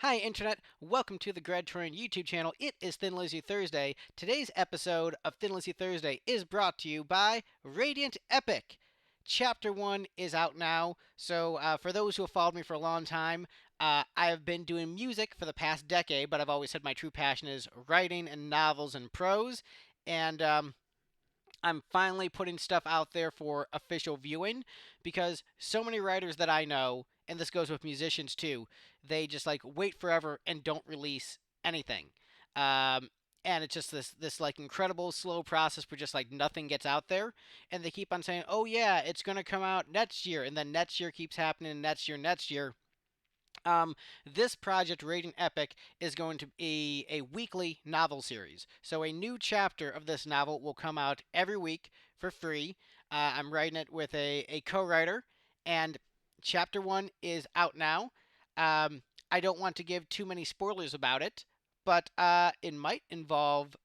Hi, Internet. Welcome to the Troyan YouTube channel. It is Thin Lizzy Thursday. Today's episode of Thin Lizzy Thursday is brought to you by Radiant Epic. Chapter 1 is out now, so for those who have followed me for a long time, I have been doing music for the past decade, but I've always said my true passion is writing and novels and prose, and I'm finally putting stuff out there for official viewing because so many writers that I know, and this goes with musicians too, they just like wait forever and don't release anything. Um, and it's just this like incredible slow process where just like nothing gets out there, and they keep on saying, "Oh yeah, it's gonna come out next year," and then next year keeps happening, next year. Um, this project, Radiant Epic, is going to be a weekly novel series. So a new chapter of this novel will come out every week for free. I'm writing it with a co-writer, and chapter 1 is out now. I don't want to give too many spoilers about it, but it might involve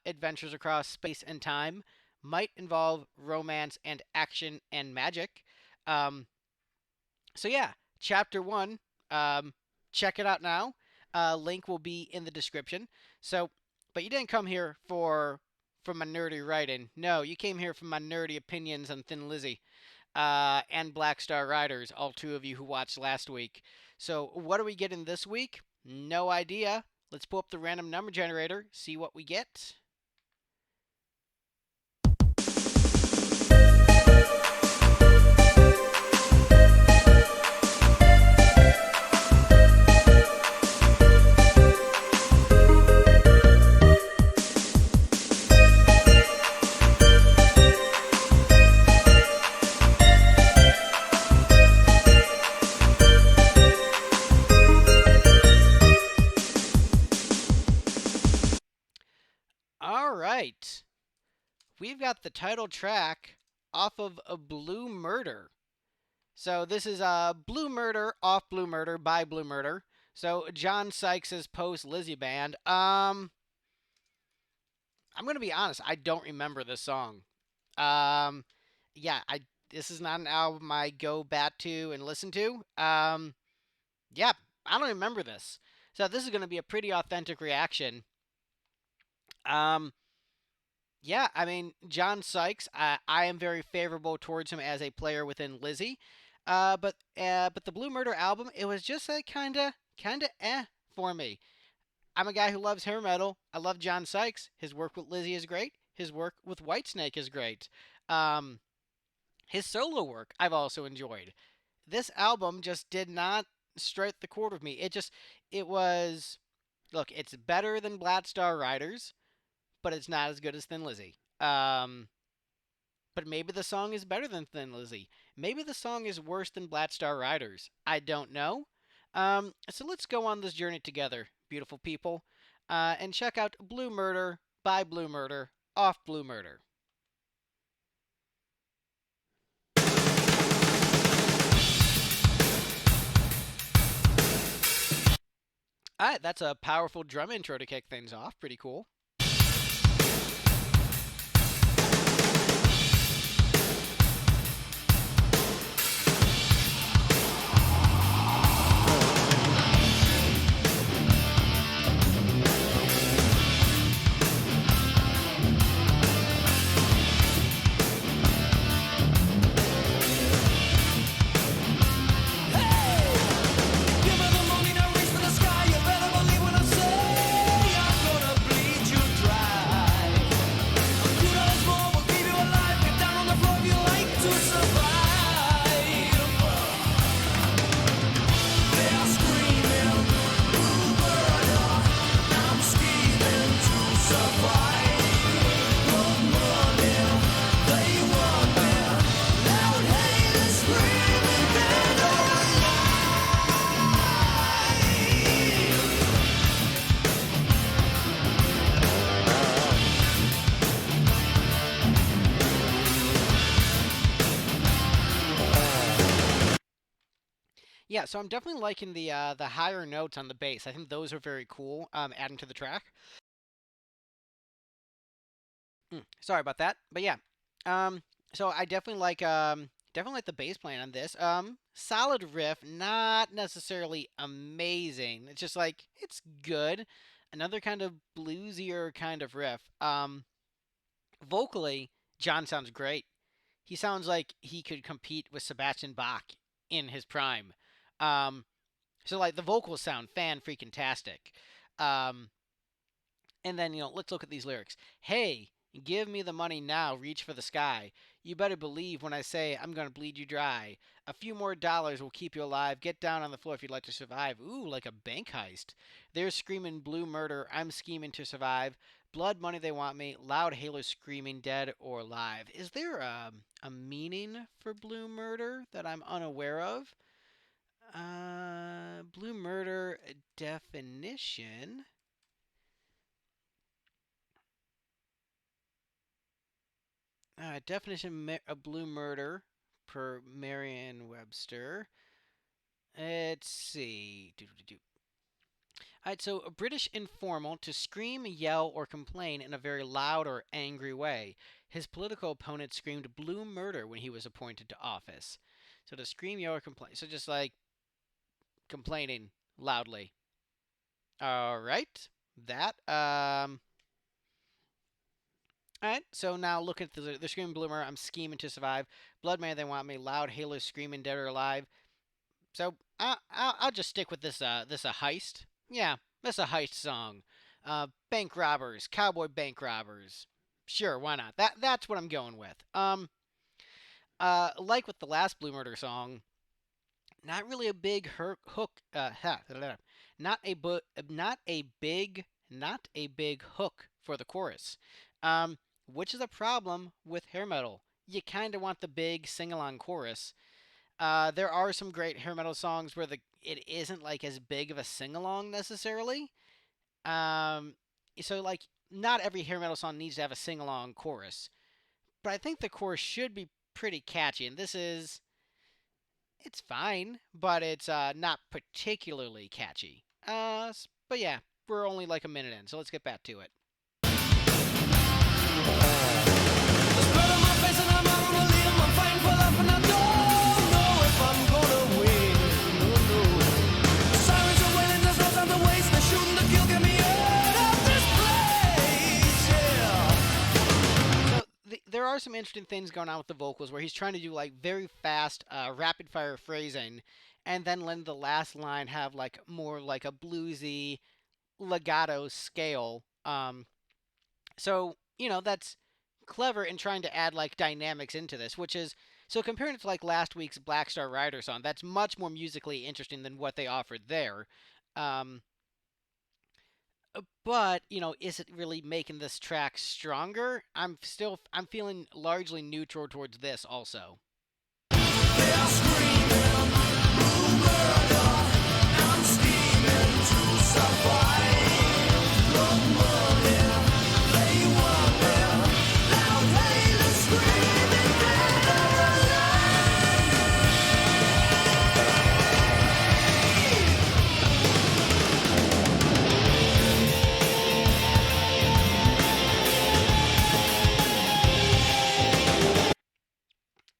adventures across space and time, might involve romance and action and magic. Um, so yeah, chapter 1, um, check it out now. Link will be in the description. So, but you didn't come here for my nerdy writing. No, you came here for my nerdy opinions on Thin Lizzy and Black Star Riders, all two of you who watched last week. So, what are we getting this week? No idea. Let's pull up the random number generator, see what we get. All right. We've got the title track off of A Blue Murder. So this is Blue Murder off Blue Murder by Blue Murder. So John Sykes's post Lizzy band. I'm gonna be honest. I don't remember this song. Um, yeah, I this is not an album I go back to and listen to. Yeah, I don't remember this. So this is gonna be a pretty authentic reaction. Um, yeah, I mean John Sykes. I am very favorable towards him as a player within Lizzy. But the Blue Murder album, it was just a kinda for me. I'm a guy who loves hair metal. I love John Sykes. His work with Lizzy is great. His work with Whitesnake is great. Um, his solo work I've also enjoyed. This album just did not strike the chord with me. It was look. It's better than Black Star Riders, but it's not as good as Thin Lizzy. But maybe the song is better than Thin Lizzy. Maybe the song is worse than Black Star Riders. I don't know. So let's go on this journey together, beautiful people, and check out Blue Murder by Blue Murder off Blue Murder. All right, that's a powerful drum intro to kick things off. Pretty cool. Yeah, so I'm definitely liking the higher notes on the bass. I think those are very cool. Adding to the track. Sorry about that, but yeah. Um, so I definitely like Definitely like the bass playing on this. Solid riff, not necessarily amazing. It's just like it's good. Another kind of bluesier kind of riff. Vocally, John sounds great. He sounds like he could compete with Sebastian Bach in his prime. Um, so like the vocals sound fan freaking tastic. Um, and then, let's look at these lyrics. Hey, give me the money now, reach for the sky. You better believe when I say I'm going to bleed you dry. A few more dollars will keep you alive. Get down on the floor if you'd like to survive. Ooh, like a bank heist. They're screaming blue murder. I'm scheming to survive. Blood money, they want me. Loud halos screaming dead or alive. Is there a meaning for blue murder that I'm unaware of? Blue murder definition. Definition of blue murder per Merriam-Webster. Let's see. All right, so a British informal to scream, yell, or complain in a very loud or angry way. His political opponent screamed blue murder when he was appointed to office. So to scream, yell, or complain. So just like complaining loudly. All right. That. All right, so now look at the screaming bloomer. I'm scheming to survive. Blood man, they want me. Loud halo screaming, dead or alive. So I'll just stick with this a heist. Yeah, this a heist song. Bank robbers, cowboy bank robbers. Sure, why not? That's what I'm going with. Like with the last Blue Murder song, not really a big hook. Not a not a big hook for the chorus. Which is a problem with hair metal. You kind of want the big sing-along chorus. There are some great hair metal songs where it isn't like as big of a sing-along necessarily. So like not every hair metal song needs to have a sing-along chorus, but I think the chorus should be pretty catchy. And it's fine, but it's not particularly catchy. But yeah, we're only like a minute in, so let's get back to it. There are some interesting things going on with the vocals where he's trying to do like very fast, rapid fire phrasing, and then let the last line have like more like a bluesy legato scale. So that's clever in trying to add like dynamics into this, which is so comparing it to like last week's Black Star Rider song, that's much more musically interesting than what they offered there. Um, but is it really making this track stronger? I'm feeling largely neutral towards this also.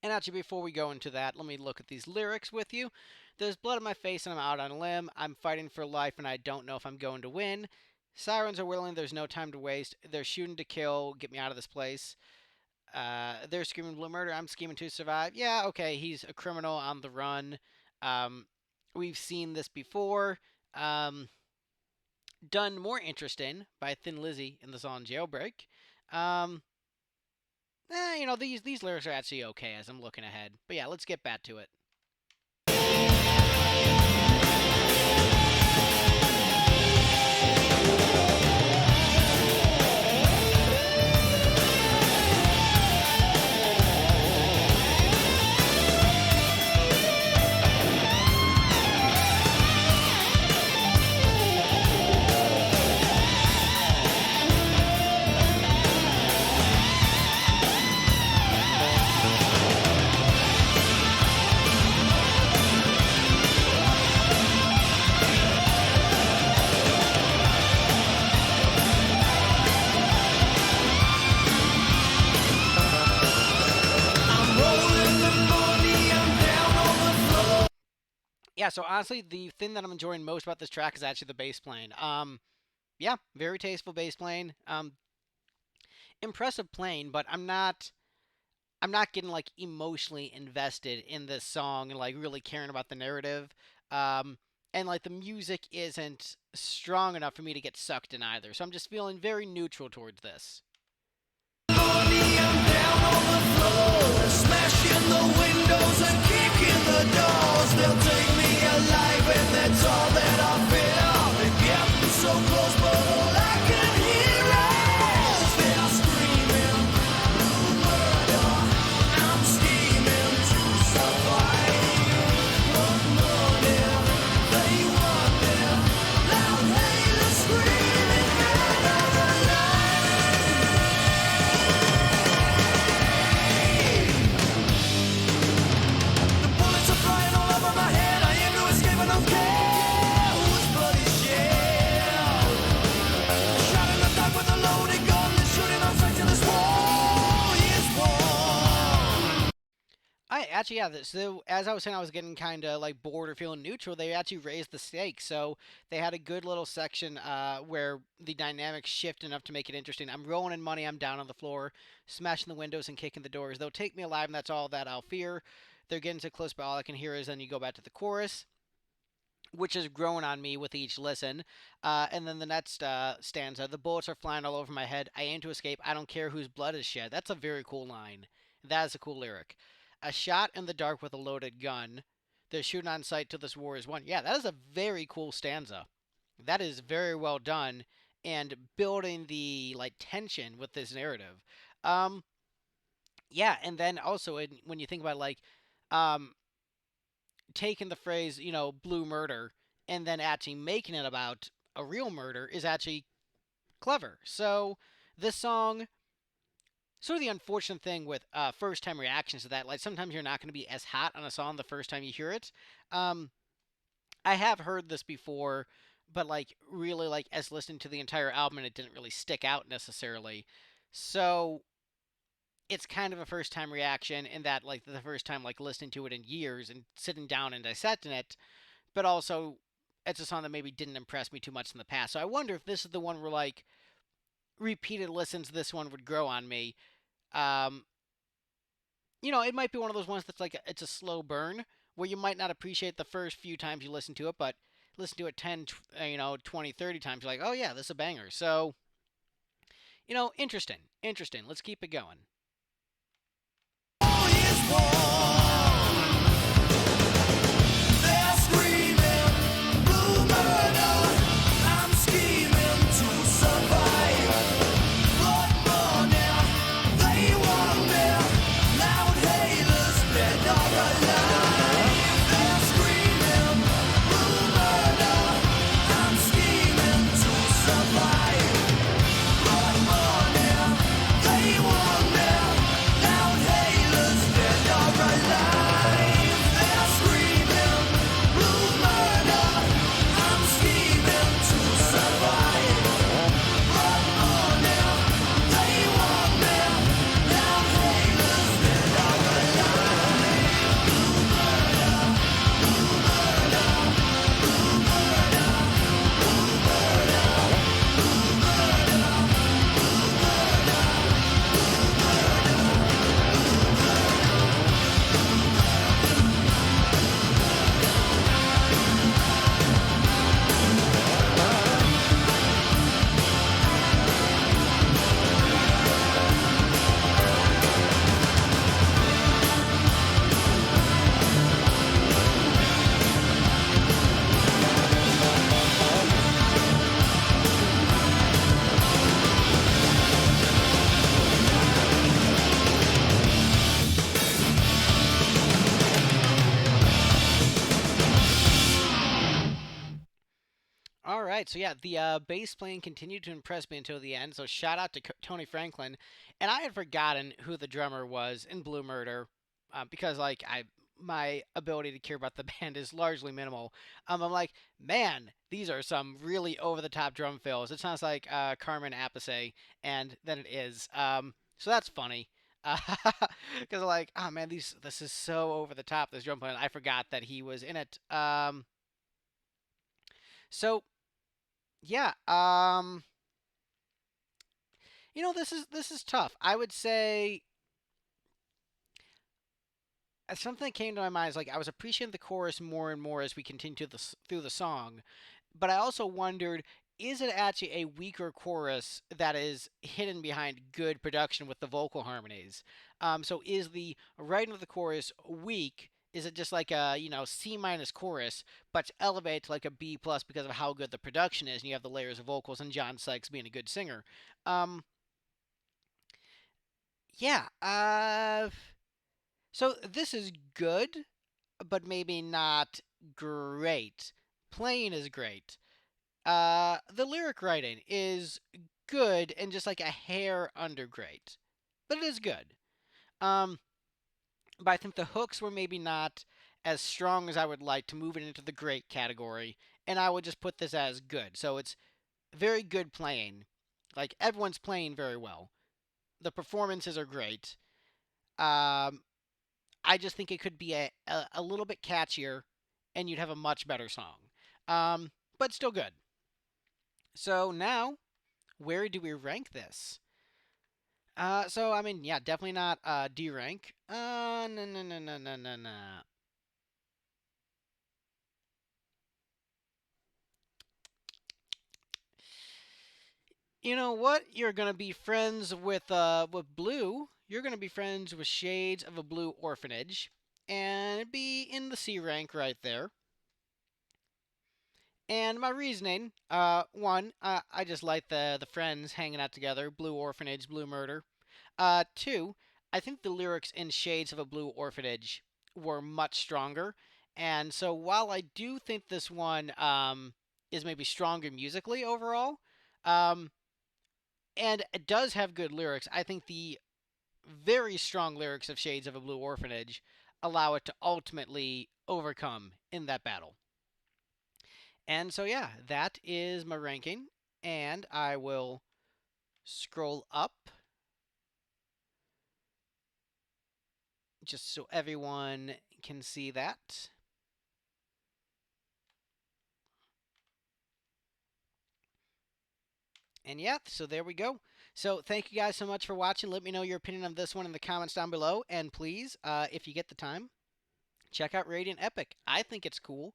And actually, before we go into that, let me look at these lyrics with you. There's blood on my face and I'm out on a limb. I'm fighting for life and I don't know if I'm going to win. Sirens are whistling, there's no time to waste. They're shooting to kill, get me out of this place. They're screaming blue murder, I'm scheming to survive. Yeah, okay, he's a criminal on the run. We've seen this before. Done more interesting by Thin Lizzy in the song Jailbreak. These lyrics are actually okay as I'm looking ahead. But yeah, let's get back to it. Yeah, so honestly, the thing that I'm enjoying most about this track is actually the bass playing. Yeah, very tasteful bass playing. Impressive playing, but I'm not getting like emotionally invested in this song and like really caring about the narrative. Um, and like the music isn't strong enough for me to get sucked in either. So I'm just feeling very neutral towards this. Smashing the windows and kicking the doors. They'll take me alive, and that's all that I feel. They're getting so close, but all I can hear is they're screaming murder. I'm scheming to survive. What money they want there? Loud hailers screaming bullets are flying all over my head. I aim to escape, I don't care whose blood is shed. Shot in the dark with a loaded gun. They're shooting on sight till this war is won. I actually, yeah. So as I was saying, I was getting kind of like bored or feeling neutral. They actually raised the stakes, so they had a good little section where the dynamics shift enough to make it interesting. I'm rolling in money. I'm down on the floor, smashing the windows and kicking the doors. They'll take me alive, and that's all that I'll fear. They're getting so close, but all I can hear is then you go back to the chorus, which has grown on me with each listen. And then the next stanza, the bullets are flying all over my head. I aim to escape. I don't care whose blood is shed. That's a very cool line. That is a cool lyric. A shot in the dark with a loaded gun. They're shooting on sight till this war is won. Yeah, that is a very cool stanza. That is very well done and building the like tension with this narrative. Um, yeah, and then also when you think about like um, taking the phrase, blue murder, and then actually making it about a real murder is actually clever. So this song, sort of the unfortunate thing with first time reactions to that, like sometimes you're not going to be as hot on a song the first time you hear it. Um, I have heard this before, but like really like as listening to the entire album, and it didn't really stick out necessarily. So it's kind of a first time reaction in that like the first time like listening to it in years and sitting down and dissecting it, but also it's a song that maybe didn't impress me too much in the past. So I wonder if this is the one where like repeated listens, this one would grow on me. Um, it might be one of those ones that's like it's a slow burn where you might not appreciate the first few times you listen to it, but listen to it 10, 20, 30 times, you're like, oh yeah, this is a banger. So, interesting, interesting. Let's keep it going. War is won. They're screaming blue murder. I'm scheming to survive. Blood money, they want me. Loud hailers, dead or alive. They're screaming blue murder. I'm scheming to survive. Blood money, they want me. Loud hailers, dead or alive. They're screaming blue murder. I'm scheming to survive. Blood money, they want me. Loud hailers, dead or alive. Blue murder, blue murder, blue murder, blue murder, blue murder, blue All right, so yeah, the bass playing continued to impress me until the end. So shout out to Tony Franklin, and I had forgotten who the drummer was in Blue Murder, because like my ability to care about the band is largely minimal. I'm like, man, these are some really over the top drum fills. It sounds like Carmen Appice, and then it is. So that's funny. Because like, oh man, this is so over the top. This drum playing, I forgot that he was in it. So yeah, this is tough. I would say something that came to my mind is like I was appreciating the chorus more and more as we continued through the song, but I also wondered, is it actually a weaker chorus that is hidden behind good production with the vocal harmonies? So is the writing of the chorus weak? Is it just like a C minus chorus, but it's elevated to like a B plus because of how good the production is, and you have the layers of vocals and John Sykes being a good singer? Um, yeah. So this is good, but maybe not great. Playing is great. The lyric writing is good and just like a hair under great, but it is good. Um, but I think the hooks were maybe not as strong as I would like to move it into the great category, and I would just put this as good. So it's very good playing. Like everyone's playing very well. The performances are great. Um, I just think it could be a little bit catchier, and you'd have a much better song. But still good. So now, where do we rank this? So I mean, yeah, definitely not D rank. No, no, no, no, no, no, no. You know what? You're gonna be friends with Blue. You're gonna be friends with Shades of a Blue Orphanage, and it'd be in the C rank right there. And my reasoning, one, I just like the friends hanging out together, Blue Orphanage, Blue Murder. Two, I think the lyrics in Shades of a Blue Orphanage were much stronger. And so while I do think this one is maybe stronger musically overall, um, and it does have good lyrics, I think the very strong lyrics of Shades of a Blue Orphanage allow it to ultimately overcome in that battle. And so, yeah, that is my ranking. And I will scroll up just so everyone can see that. And yeah, so there we go. So thank you guys so much for watching. Let me know your opinion on this one in the comments down below. And please, if you get the time, check out Radiant Epic. I think it's cool.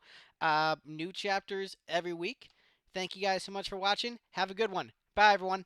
New chapters every week. Thank you guys so much for watching. Have a good one. Bye, everyone.